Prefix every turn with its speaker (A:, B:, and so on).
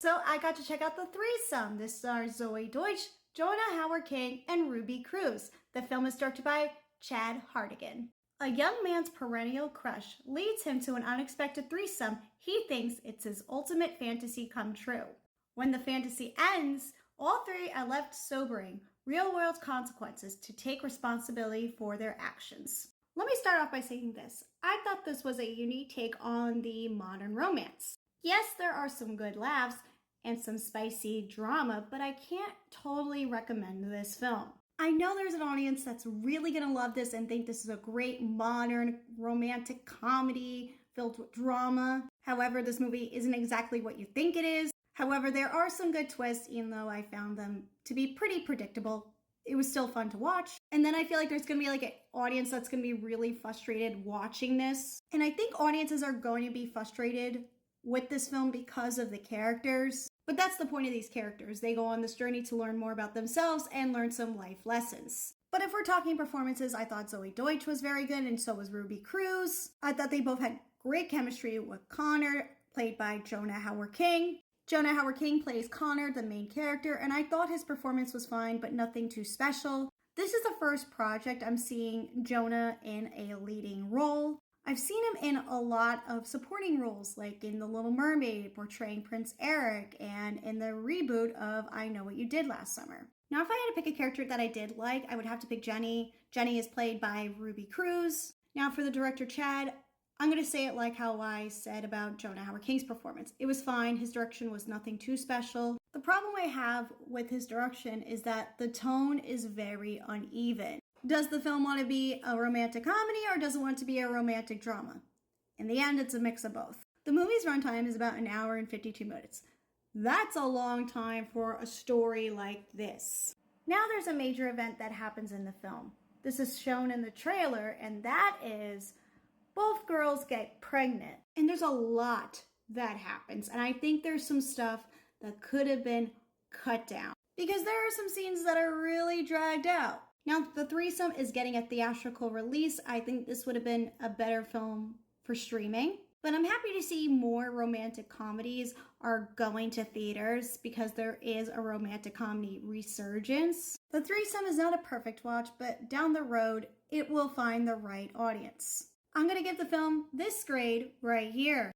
A: So I got to check out The Threesome. This stars Zoe Deutsch, Jonah Hauer-King, and Ruby Cruz. The film is directed by Chad Hartigan. A young man's perennial crush leads him to an unexpected threesome. He thinks it's his ultimate fantasy come true. When the fantasy ends, all three are left sobering real-world consequences to take responsibility for their actions. Let me start off by saying this. I thought this was a unique take on the modern romance. Yes, there are some good laughs and some spicy drama, but I can't totally recommend this film. I know there's an audience that's really gonna love this and think this is a great modern romantic comedy filled with drama. However, this movie isn't exactly what you think it is. However, there are some good twists, even though I found them to be pretty predictable. It was still fun to watch. And then I feel like there's gonna be like an audience that's gonna be really frustrated watching this. And I think audiences are going to be frustrated with this film because of the characters. But that's the point of these characters. They go on this journey to learn more about themselves and learn some life lessons. But if we're talking performances, I thought Zoe Deutsch was very good, and so was Ruby Cruz. I thought they both had great chemistry with Connor, played by Jonah Hauer-King. Jonah Hauer-King plays Connor, the main character, and I thought his performance was fine, but nothing too special. This is the first project I'm seeing Jonah in a leading role. I've seen him in a lot of supporting roles, like in The Little Mermaid, portraying Prince Eric, and in the reboot of I Know What You Did Last Summer. Now, if I had to pick a character that I did like, I would have to pick Jenny. Jenny is played by Ruby Cruz. Now, for the director, Chad, I'm going to say it like how I said about Jonah Hauer-King's performance. It was fine. His direction was nothing too special. The problem I have with his direction is that the tone is very uneven. Does the film want to be a romantic comedy or does it want to be a romantic drama? In the end, it's a mix of both. The movie's runtime is about an hour and 52 minutes. That's a long time for a story like this. Now there's a major event that happens in the film. This is shown in the trailer, and that is both girls get pregnant. And there's a lot that happens, and I think there's some stuff that could have been cut down because there are some scenes that are really dragged out. Now, The Threesome is getting a theatrical release. I think this would have been a better film for streaming. But I'm happy to see more romantic comedies are going to theaters because there is a romantic comedy resurgence. The Threesome is not a perfect watch, but down the road, it will find the right audience. I'm going to give the film this grade right here.